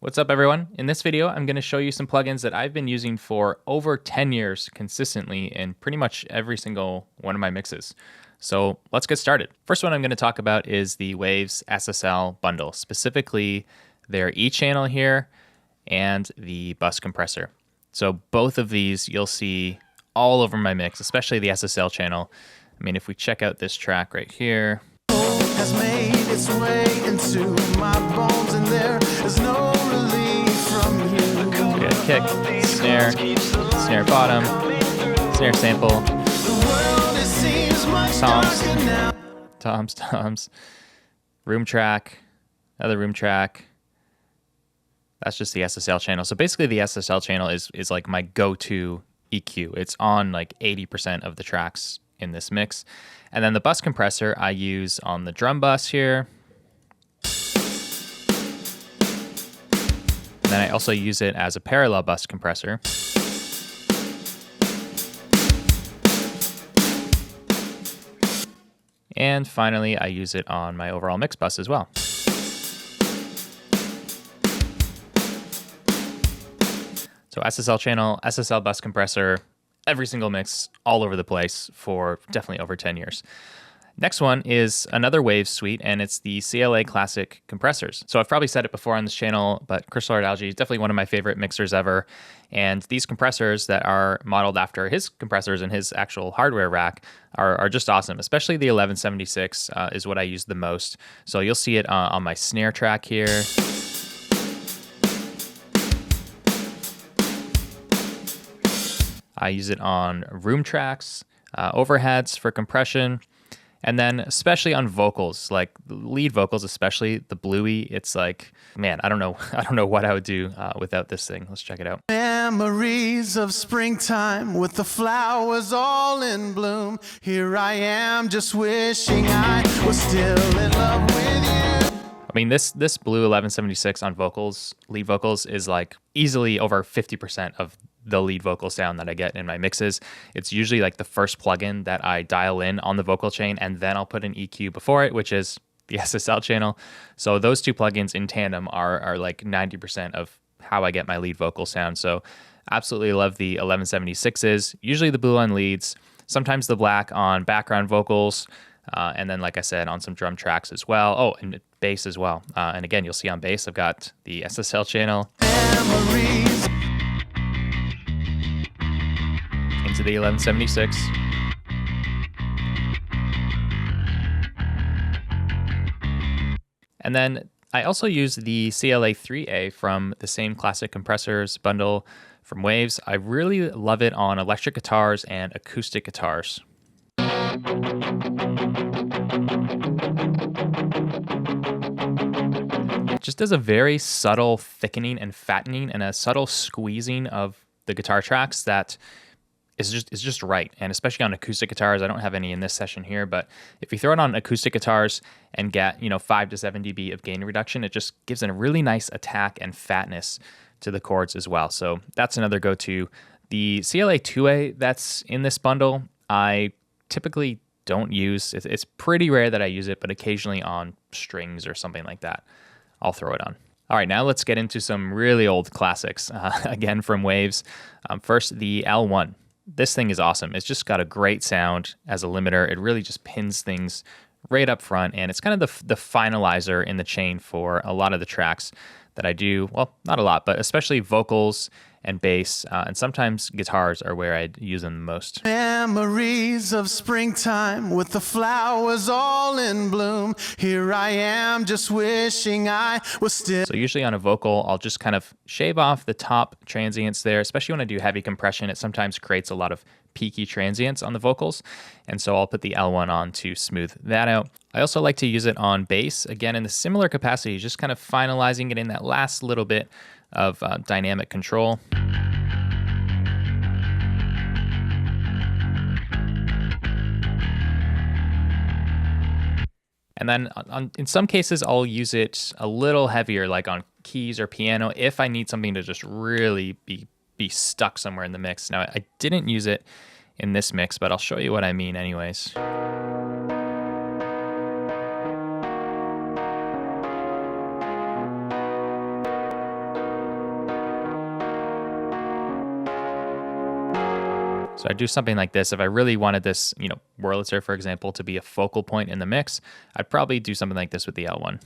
What's up, everyone? In this video, I'm going to show you some plugins that I've been using for over 10 years consistently in pretty much every single one of my mixes. So let's get started. First one I'm going to talk about is the Waves SSL bundle, specifically their E channel here and the bus compressor. So both of these you'll see all over my mix, especially the SSL channel. I mean, if we check out this track right here, has made its way into my bones, and there is no relief from you. we got kick, snare bottom, snare sample, toms, room track, another room track. That's just the SSL channel. So basically the SSL channel is like my go-to EQ. It's on like 80% of the tracks in this mix. And then the bus compressor I use on the drum bus here. And then I also use it as a parallel bus compressor. And finally, I use it on my overall mix bus as well. So SSL channel, SSL bus compressor, every single mix all over the place for definitely over 10 years. Next one is another Waves suite, and it's the CLA Classic compressors. So I've probably said it before on this channel, but Crystal Art Algae is definitely one of my favorite mixers ever. And these compressors that are modeled after his compressors and his actual hardware rack are just awesome. Especially the 1176 is what I use the most. So you'll see it on my snare track here. I use it on room tracks, overheads for compression, and then especially on vocals, like lead vocals, especially the Bluey. It's like, man, I don't know what I would do without this thing. Let's check it out. Memories of springtime with the flowers all in bloom. Here I am, just wishing I was still in love with you. I mean, this Blue 1176 on vocals, lead vocals, is like easily over 50% of the lead vocal sound that I get in my mixes. It's usually like the first plugin that I dial in on the vocal chain, and then I'll put an EQ before it, which is the SSL channel. So those two plugins in tandem are like 90% of how I get my lead vocal sound. So absolutely love the 1176s, usually the blue on leads, sometimes the black on background vocals, and then, like I said, on some drum tracks as well. Oh, and bass as well. And again, you'll see on bass, I've got the SSL channel. Memories. Into the 1176. And then I also use the CLA 3A from the same classic compressors bundle from Waves. I really love it on electric guitars and acoustic guitars. It just does a very subtle thickening and fattening and a subtle squeezing of the guitar tracks that is just right. And especially on acoustic guitars, I don't have any in this session here, but if you throw it on acoustic guitars and get 5 to 7 dB of gain reduction, it just gives it a really nice attack and fatness to the chords as well. So that's another go-to. The CLA 2A that's in this bundle, I typically don't use. It's pretty rare that I use it, but occasionally on strings or something like that, I'll throw it on. All right, now let's get into some really old classics, again from Waves. First, the L1. This thing is awesome. It's just got a great sound as a limiter. It really just pins things right up front, and it's kind of the finalizer in the chain for a lot of the tracks that I do. Well, not a lot, but especially vocals and bass, and sometimes guitars are where I use them the most. Memories of springtime with the flowers all in bloom. Here I am, just wishing I was still. So usually on a vocal, I'll just kind of shave off the top transients there, especially when I do heavy compression. It sometimes creates a lot of peaky transients on the vocals, and so I'll put the L1 on to smooth that out. I also like to use it on bass, again in a similar capacity, just kind of finalizing it in that last little bit of dynamic control. And then in some cases, I'll use it a little heavier, like on keys or piano, if I need something to just really be stuck somewhere in the mix. Now, I didn't use it in this mix, but I'll show you what I mean anyways. So I do something like this. If I really wanted this, Wurlitzer, for example, to be a focal point in the mix, I'd probably do something like this with the L1.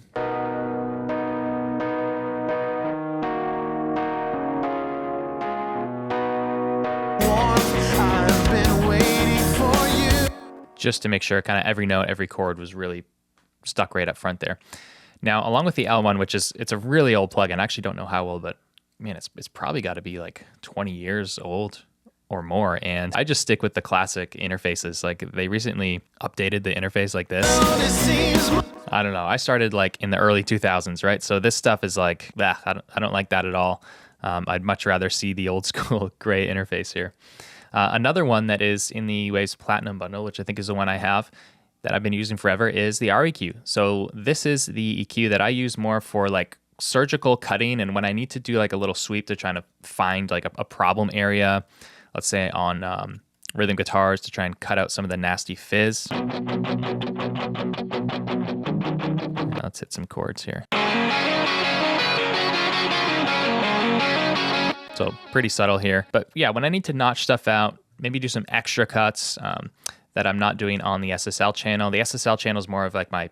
Just to make sure kind of every note, every chord was really stuck right up front there. Now, along with the L1, it's a really old plugin. I actually don't know how old, but man, it's probably got to be like 20 years old or more. And I just stick with the classic interfaces. Like they recently updated the interface like this. I don't know. I started like in the early 2000s, right? So this stuff is like, I don't like that at all. I'd much rather see the old school gray interface here. Another one that is in the Waves Platinum bundle, which I think is the one I have that I've been using forever, is the REQ. So this is the EQ that I use more for like surgical cutting, and when I need to do like a little sweep to try to find like a problem area, let's say on rhythm guitars, to try and cut out some of the nasty fizz. Let's hit some chords here. So pretty subtle here. But yeah, when I need to notch stuff out, maybe do some extra cuts that I'm not doing on the SSL channel. The SSL channel is more of like my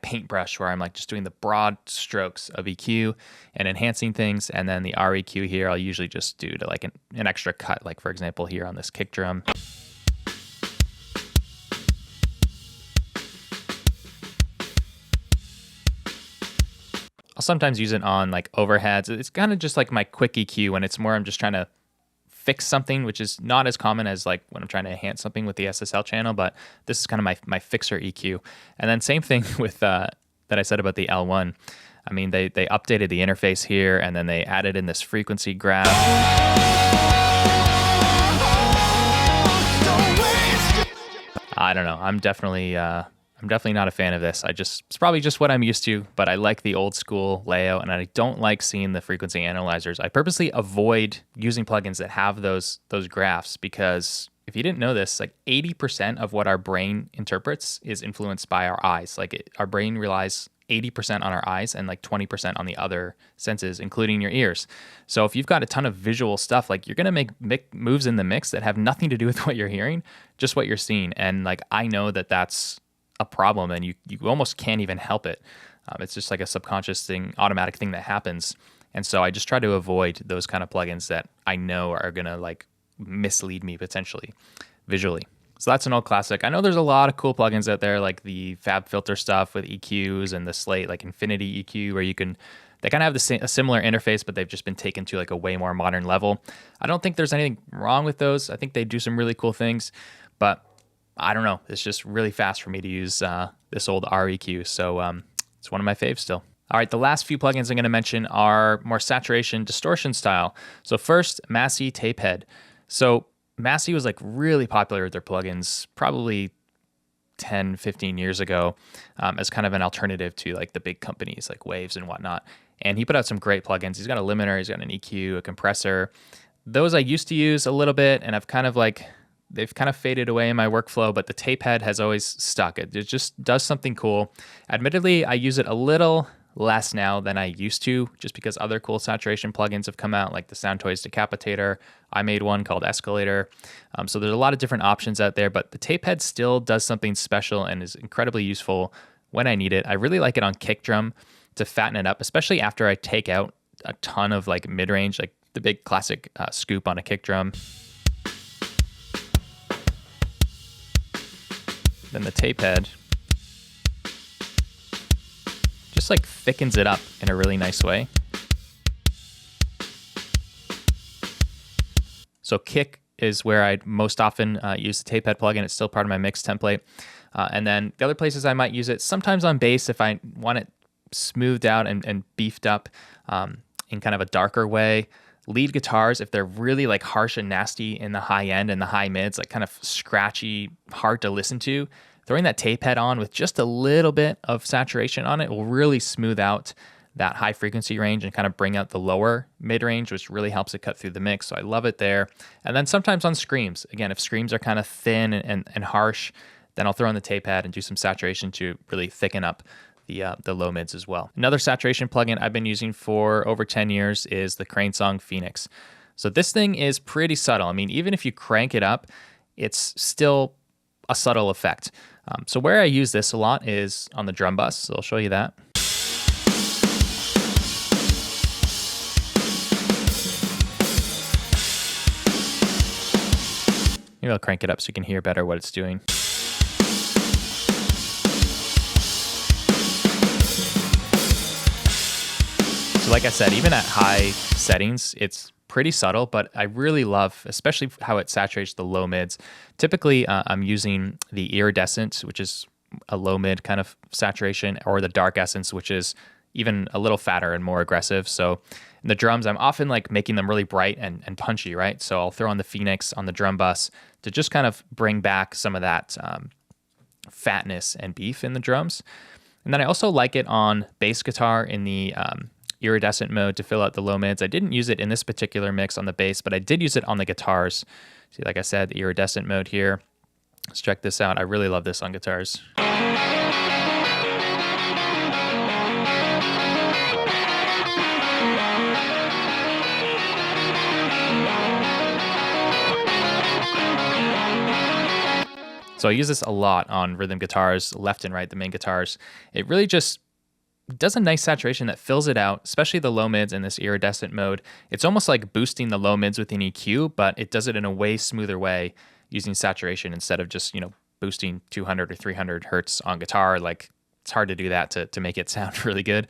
paintbrush, where I'm like just doing the broad strokes of EQ and enhancing things. And then the REQ here, I'll usually just do to like an extra cut, like for example here on this kick drum. I'll sometimes use it on like overheads. It's kind of just like my quick EQ when it's more I'm just trying to fix something, which is not as common as like when I'm trying to enhance something with the SSL channel, but this is kind of my fixer EQ. And then same thing with that I said about the L1. I mean, they updated the interface here, and then they added in this frequency graph. I don't know. I'm definitely not a fan of this. It's probably just what I'm used to, but I like the old school layout, and I don't like seeing the frequency analyzers. I purposely avoid using plugins that have those graphs, because if you didn't know this, like 80% of what our brain interprets is influenced by our eyes. Like our brain relies 80% on our eyes and like 20% on the other senses, including your ears. So if you've got a ton of visual stuff, like you're going to make moves in the mix that have nothing to do with what you're hearing, just what you're seeing. And like, I know that that's a problem, and you almost can't even help it. It's just like a subconscious thing, automatic thing that happens. And so I just try to avoid those kind of plugins that I know are going to like mislead me potentially visually. So that's an old classic. I know there's a lot of cool plugins out there, like the Fab Filter stuff with EQs and the Slate like Infinity EQ, where they kind of have a similar interface, but they've just been taken to like a way more modern level. I don't think there's anything wrong with those. I think they do some really cool things, but I don't know. It's just really fast for me to use this old REQ. So it's one of my faves still. All right, the last few plugins I'm going to mention are more saturation distortion style. So first, Massey TapeHead. So Massey was like really popular with their plugins probably 10, 15 years ago as kind of an alternative to like the big companies like Waves and whatnot. And he put out some great plugins. He's got a limiter, he's got an EQ, a compressor. Those I used to use a little bit, and they've kind of faded away in my workflow, but the TapeHead has always stuck. It just does something cool. Admittedly, I use it a little less now than I used to, just because other cool saturation plugins have come out, like the Soundtoys Decapitator. I made one called Escalator. So there's a lot of different options out there, but the TapeHead still does something special and is incredibly useful when I need it. I really like it on kick drum to fatten it up, especially after I take out a ton of like mid-range, like the big classic scoop on a kick drum. Then the TapeHead just like thickens it up in a really nice way. So kick is where I most often use the TapeHead plugin. It's still part of my mix template. And then the other places I might use it, sometimes on bass if I want it smoothed out and beefed up in kind of a darker way. Lead guitars, if they're really like harsh and nasty in the high end and the high mids, like kind of scratchy, hard to listen to, throwing that TapeHead on with just a little bit of saturation on it will really smooth out that high frequency range and kind of bring out the lower mid range, which really helps it cut through the mix. So I love it there. And then sometimes on screams, again, if screams are kind of thin and harsh, then I'll throw on the TapeHead and do some saturation to really thicken up the low mids as well. Another saturation plugin I've been using for over 10 years is the Crane Song Phoenix. So this thing is pretty subtle. I mean, even if you crank it up, it's still a subtle effect. So where I use this a lot is on the drum bus. So I'll show you that. Maybe I'll crank it up so you can hear better what it's doing. So like I said, even at high settings, it's pretty subtle, but I really love, especially how it saturates the low mids. Typically, I'm using the iridescent, which is a low mid kind of saturation, or the dark essence, which is even a little fatter and more aggressive. So in the drums, I'm often like making them really bright and punchy, right? So I'll throw on the Phoenix on the drum bus to just kind of bring back some of that fatness and beef in the drums. And then I also like it on bass guitar in the iridescent mode to fill out the low mids. I didn't use it in this particular mix on the bass, but I did use it on the guitars. See, like I said, the iridescent mode here. Let's check this out. I really love this on guitars. So I use this a lot on rhythm guitars, left and right, the main guitars. It really just does a nice saturation that fills it out, especially the low mids in this iridescent mode. It's almost like boosting the low mids with an EQ, but it does it in a way smoother way using saturation instead of just, boosting 200 or 300 hertz on guitar. Like, it's hard to do that to make it sound really good.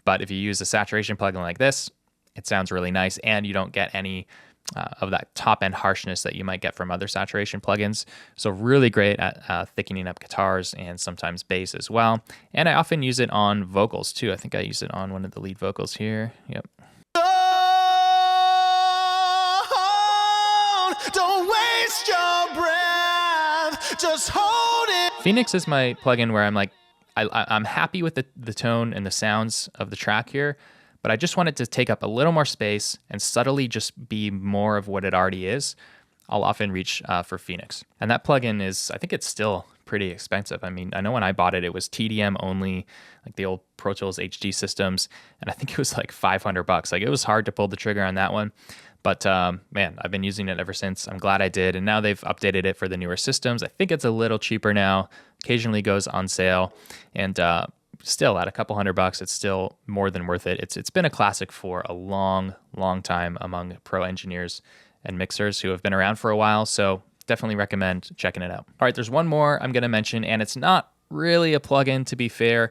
But if you use a saturation plugin like this, it sounds really nice, and you don't get any of that top end harshness that you might get from other saturation plugins. So really great at thickening up guitars and sometimes bass as well. And I often use it on vocals too. I think I use it on one of the lead vocals here. Yep. Don't waste your breath, just hold it. Phoenix is my plugin where I'm like, I'm happy with the tone and the sounds of the track here, but I just want it to take up a little more space and subtly just be more of what it already is. I'll often reach for Phoenix. And that plugin is, I think it's still pretty expensive. I mean, I know when I bought it, it was TDM only, like the old Pro Tools HD systems, and I think it was like $500. Like, it was hard to pull the trigger on that one. But man, I've been using it ever since. I'm glad I did. And now they've updated it for the newer systems. I think it's a little cheaper now. Occasionally goes on sale. And still at a couple $100, it's still more than worth it. It's been a classic for a long, long time among pro engineers and mixers who have been around for a while. So definitely recommend checking it out. All right, there's one more I'm going to mention, and it's not really a plugin to be fair,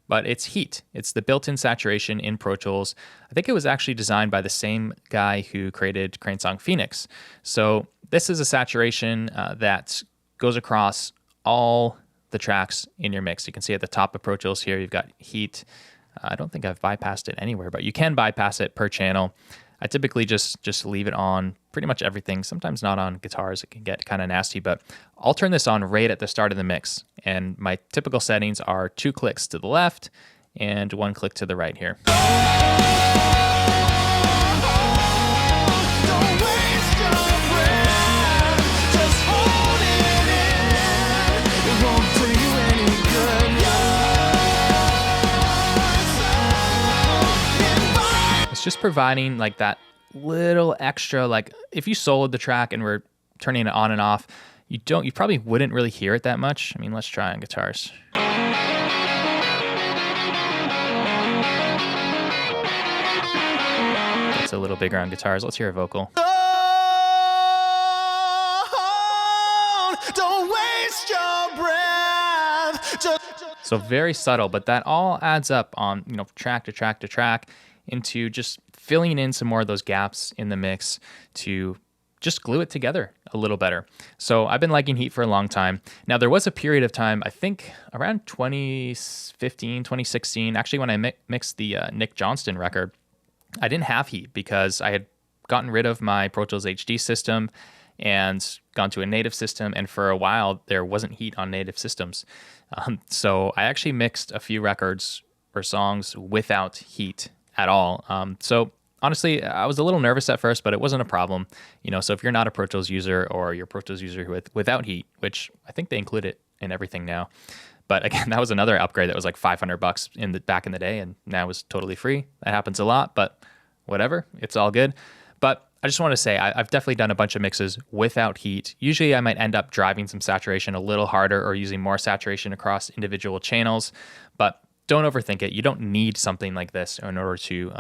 but it's Heat. It's the built-in saturation in Pro Tools. I think it was actually designed by the same guy who created Crane Song Phoenix. So this is a saturation that goes across all the tracks in your mix. You can see at the top of Pro Tools here, you've got Heat. I don't think I've bypassed it anywhere, but you can bypass it per channel. I typically just leave it on pretty much everything, sometimes not on guitars. It can get kind of nasty, but I'll turn this on right at the start of the mix. And my typical settings are 2 clicks to the left and 1 click to the right here. It's just providing like that little extra, like if you soloed the track and we're turning it on and off, you probably wouldn't really hear it that much. I mean, let's try on guitars. It's a little bigger on guitars. Let's hear a vocal. Don't waste your breath. So very subtle, but that all adds up on, track to track to track into just filling in some more of those gaps in the mix to just glue it together a little better. So I've been liking Heat for a long time. Now, there was a period of time, I think around 2015, 2016, actually when I mixed the Nick Johnston record, I didn't have Heat because I had gotten rid of my Pro Tools HD system and gone to a native system. And for a while, there wasn't Heat on native systems. So I actually mixed a few records or songs without Heat at all. So honestly, I was a little nervous at first, but it wasn't a problem. So if you're not a Pro Tools user or you're a Pro Tools user without Heat, which I think they include it in everything now. But again, that was another upgrade that was like $500 back in the day, and now it's totally free. That happens a lot, but whatever, it's all good. But I just want to say I've definitely done a bunch of mixes without heat. Usually I might end up driving some saturation a little harder or using more saturation across individual channels, but don't overthink it. You don't need something like this in order to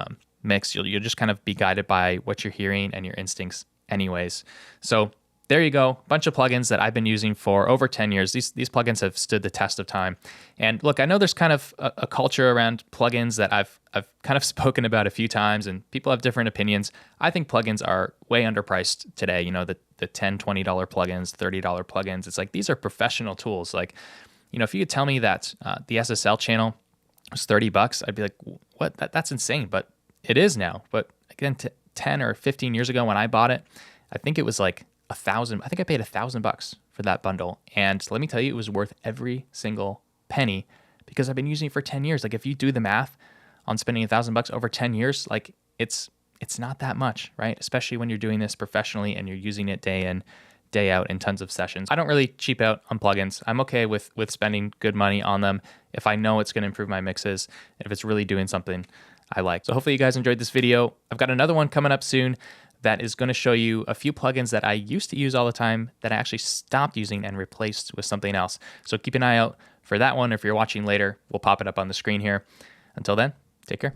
mix. You'll just kind of be guided by what you're hearing and your instincts anyways. So there you go, a bunch of plugins that I've been using for over 10 years. These plugins have stood the test of time. And look, I know there's kind of a culture around plugins that I've kind of spoken about a few times, and people have different opinions. I think plugins are way underpriced today. You know, the $10, $20 plugins, $30 plugins. It's like, these are professional tools. Like, you know, if you could tell me that the SSL channel was $30, I'd be like, what? That's insane. But it is now. But again, 10 or 15 years ago when I bought it, I think it was like $1,000. I think I paid $1,000 for that bundle. And let me tell you, it was worth every single penny because I've been using it for 10 years. Like, if you do the math on spending $1,000 over 10 years, like it's not that much, right? Especially when you're doing this professionally and you're using it day in, day out in tons of sessions. I don't really cheap out on plugins. I'm okay with spending good money on them if I know it's going to improve my mixes, and if it's really doing something I like. So hopefully you guys enjoyed this video. I've got another one coming up soon that is going to show you a few plugins that I used to use all the time that I actually stopped using and replaced with something else. So keep an eye out for that one. If you're watching later, we'll pop it up on the screen here. Until then, take care.